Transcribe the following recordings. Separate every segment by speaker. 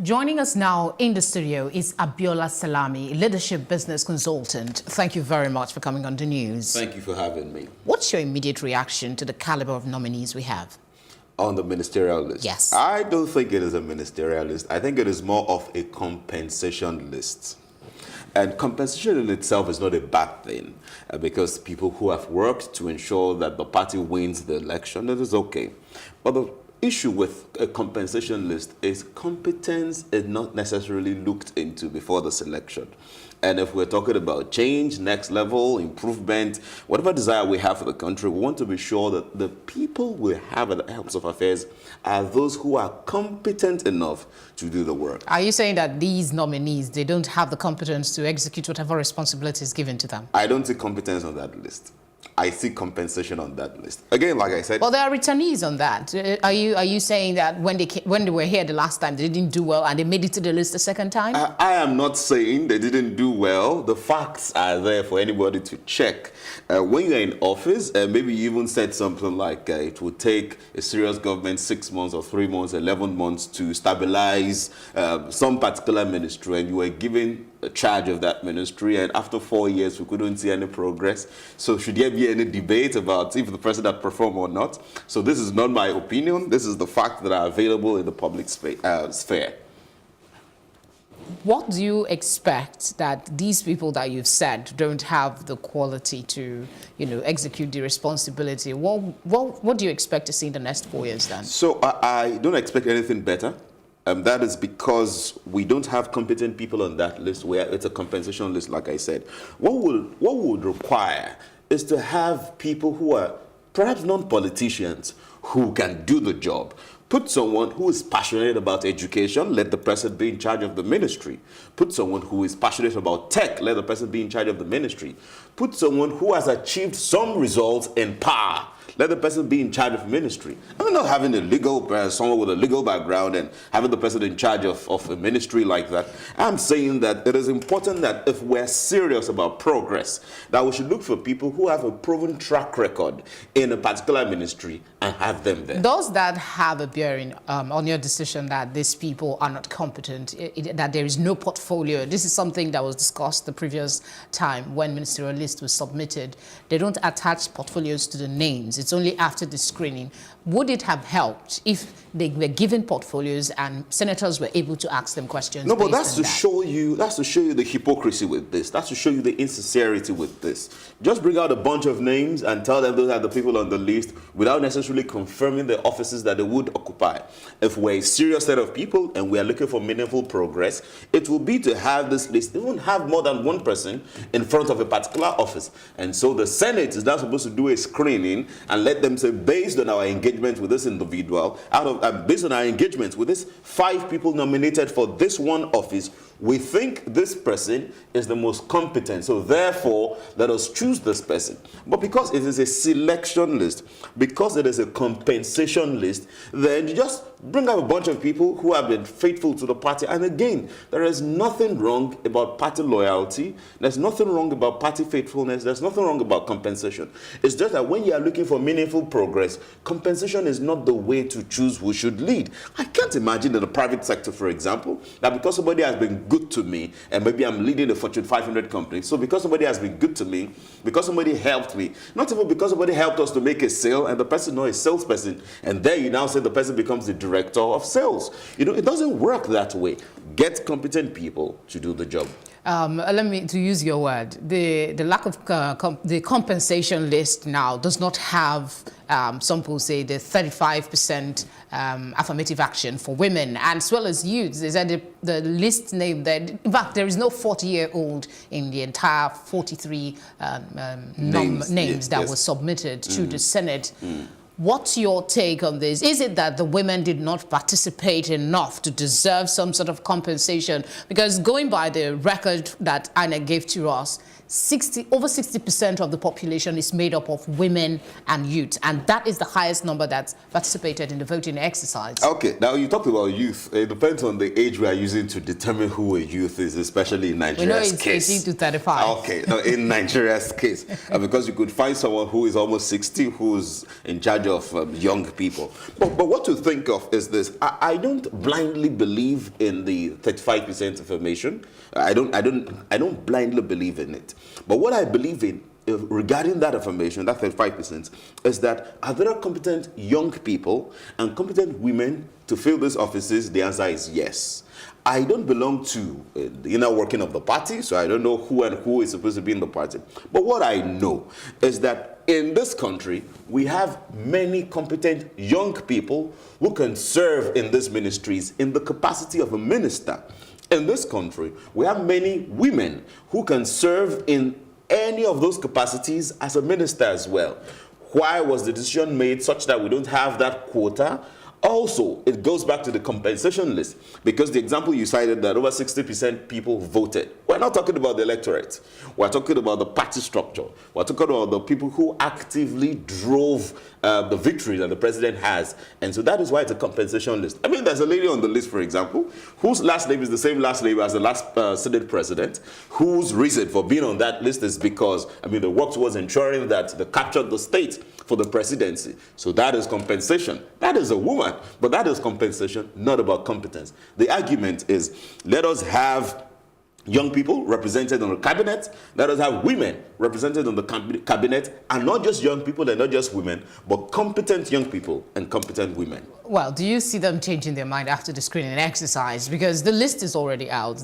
Speaker 1: Joining us now in the studio is Abiola Salami, leadership business consultant. Thank you very much for coming on the news.
Speaker 2: Thank you for having me.
Speaker 1: What's your immediate reaction to the caliber of nominees we have?
Speaker 2: On the ministerial list?
Speaker 1: Yes.
Speaker 2: I don't think it is a ministerial list. I think it is more of a compensation list. And compensation in itself is not a bad thing because people who have worked to ensure that the party wins the election, it is okay. But the issue with a compensation list is competence is not necessarily looked into before the selection. And if we're talking about change, next level, improvement, whatever desire we have for the country, we want to be sure that the people we have at the helms of affairs are those who are competent enough to do the work.
Speaker 1: Are you saying that these nominees, they don't have the competence to execute whatever responsibility is given to them?
Speaker 2: I don't see competence on that list. I see compensation on that list. Again, like I said...
Speaker 1: Well, there are returnees on that. Are you saying that when they were here the last time, they didn't do well and they made it to the list the second time?
Speaker 2: I am not saying they didn't do well. The facts are there for anybody to check. When you're in office, maybe you even said something like it would take a serious government 6 months or 3 months, 11 months to stabilize some particular ministry, and you were given a charge of that ministry, and after 4 years we couldn't see any progress. So should there be any debate about if the president performed or not? So this is not my opinion. This is the fact that are available in the public sphere.
Speaker 1: What do you expect that these people that you've said don't have the quality to, execute the responsibility? What do you expect to see in the next 4 years then?
Speaker 2: So I don't expect anything better. That is because we don't have competent people on that list where it's a compensation list, like I said. What would require is to have people who are perhaps non-politicians who can do the job. Put someone who is passionate about education, let the person be in charge of the ministry. Put someone who is passionate about tech, let the person be in charge of the ministry. Put someone who has achieved some results in power, let the person be in charge of ministry. I'm not having someone with a legal background and having the person in charge of a ministry like that. I'm saying that it is important that if we're serious about progress, that we should look for people who have a proven track record in a particular ministry and have them there.
Speaker 1: Does that have a bearing on your decision that these people are not competent, that there is no portfolio? This is something that was discussed the previous time when ministerial list was submitted. They don't attach portfolios to the names. It's only after the screening. Would it have helped if they were given portfolios and senators were able to ask them questions?
Speaker 2: No, but that's to show you the hypocrisy with this. That's to show you the insincerity with this. Just bring out a bunch of names and tell them those are the people on the list without necessarily confirming the offices that they would occupy. If we're a serious set of people and we are looking for meaningful progress, it will be to have this list, even have more than one person in front of a particular office. And so the Senate is now supposed to do a screening and let them say, based on our engagement with this individual, based on our engagement with this 5 people nominated for this one office, we think this person is the most competent. So therefore, let us choose this person. But because it is a selection list, because it is a compensation list, then you just bring up a bunch of people who have been faithful to the party. And again, there is nothing wrong about party loyalty. There's nothing wrong about party faithfulness. There's nothing wrong about compensation. It's just that when you are looking for meaningful progress, compensation is not the way to choose who should lead. I can't imagine in the private sector, for example, that because somebody has been good to me, and maybe I'm leading a Fortune 500 company, so because somebody has been good to me, because somebody helped me, not even because somebody helped us to make a sale, and the person knows a salesperson, and there you now say the person becomes the director of sales. It doesn't work that way. Get competent people to do the job.
Speaker 1: To use your word, the lack of the compensation list now does not have, some people say, the 35% affirmative action for women and as well as youths. They said the list name that, in fact, there is no 40-year-old in the entire 43 names that were submitted to the Senate. What's your take on this? Is it that the women did not participate enough to deserve some sort of compensation? Because going by the record that Anna gave to us, over 60% of the population is made up of women and youth, and that is the highest number that's participated in the voting exercise.
Speaker 2: Okay, now you talked about youth. It depends on the age we are using to determine who a youth is, especially in Nigeria's case.
Speaker 1: We know it's 18 to 35.
Speaker 2: Okay, no, in Nigeria's case, because you could find someone who is almost 60 who's in charge of young people. But what to think of is this: I don't blindly believe in the 35% information. I don't blindly believe in it. But what I believe in regarding that information, that 35%, is that are there competent young people and competent women to fill these offices? The answer is yes. I don't belong to the inner working of the party, so I don't know who and who is supposed to be in the party. But what I know is that in this country, we have many competent young people who can serve in these ministries in the capacity of a minister. In this country, we have many women who can serve in any of those capacities as a minister as well. Why was the decision made such that we don't have that quota? Also, it goes back to the compensation list, because the example you cited that over 60% people voted. We're not talking about the electorate. We're talking about the party structure. We're talking about the people who actively drove the victory that the president has. And so that is why it's a compensation list. I mean, there's a lady on the list, for example, whose last name is the same last name as the last Senate president, whose reason for being on that list is because, I mean, the work towards ensuring that they captured the state for the presidency. So that is compensation. That is a woman, but that is compensation, not about competence. The argument is, let us have young people represented on the cabinet, let us have women represented on the cabinet, and not just young people and not just women, but competent young people and competent women.
Speaker 1: Well, do you see them changing their mind after the screening exercise? Because the list is already out.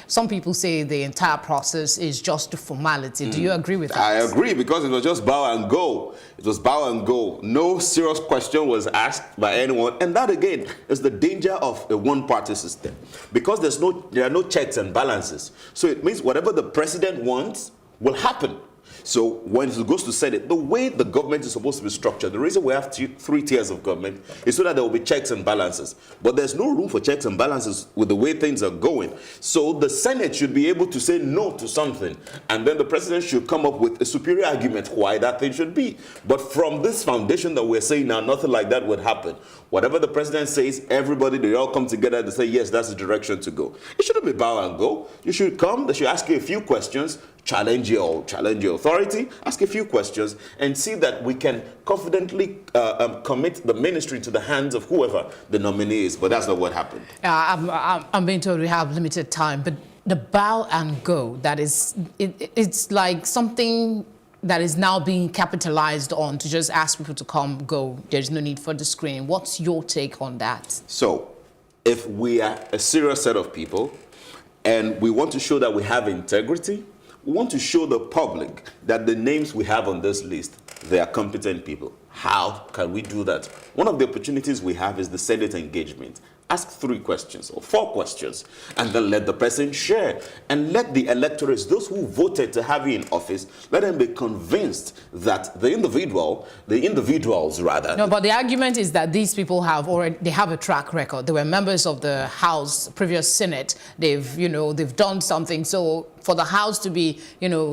Speaker 1: Some people say the entire process is just a formality. Do you agree with that? I
Speaker 2: agree, because it was just bow and go. It was bow and go. No serious question was asked by anyone. And that, again, is the danger of a one-party system. Because there are no checks and balances. So it means whatever the president wants will happen. So when it goes to Senate, the way the government is supposed to be structured, the reason we have three tiers of government is so that there will be checks and balances. But there's no room for checks and balances with the way things are going. So the Senate should be able to say no to something, and then the president should come up with a superior argument why that thing should be. But from this foundation that we're saying now, nothing like that would happen. Whatever the president says, everybody, they all come together and say, yes, that's the direction to go. It shouldn't be bow and go. You should come, they should ask you a few questions, challenge your authority, ask a few questions, and see that we can confidently commit the ministry to the hands of whoever the nominee is. But that's not what happened.
Speaker 1: I'm being told we have limited time, but the bow and go, that is, it's like something that is now being capitalized on to just ask people to come, go. There's no need for the screening. What's your take on that?
Speaker 2: So, if we are a serious set of people and we want to show that we have integrity, we want to show the public that the names we have on this list, they are competent people. How can we do that? One of the opportunities we have is the Senate engagement. Ask 3 questions or 4 questions, and then let the person share. And let the electorates, those who voted to have you in office, let them be convinced that the individuals rather.
Speaker 1: No, but the argument is that these people have a track record. They were members of the House, previous Senate. They've done something. So for the House to be,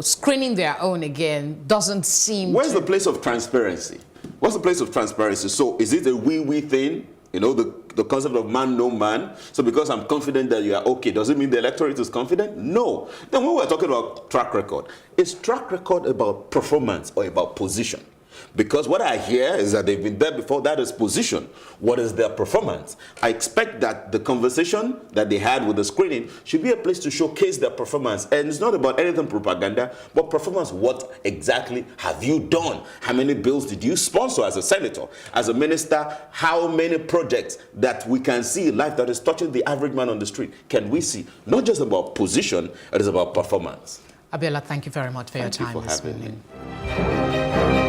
Speaker 1: screening their own again doesn't seem.
Speaker 2: Where's the place of transparency? What's the place of transparency? So is it a we thing? The concept of man, no man. So because I'm confident that you are okay, does it mean the electorate is confident? No. Then when we're talking about track record, is track record about performance or about position? Because what I hear is that they've been there before, that is position. What is their performance? I expect that the conversation that they had with the screening should be a place to showcase their performance. And it's not about anything propaganda, but performance. What exactly have you done? How many bills did you sponsor as a senator? As a minister, how many projects that we can see life that is touching the average man on the street can we see? Not just about position, it is about performance.
Speaker 1: Abiola, thank you very much for your time this morning.
Speaker 2: Thank you for having me.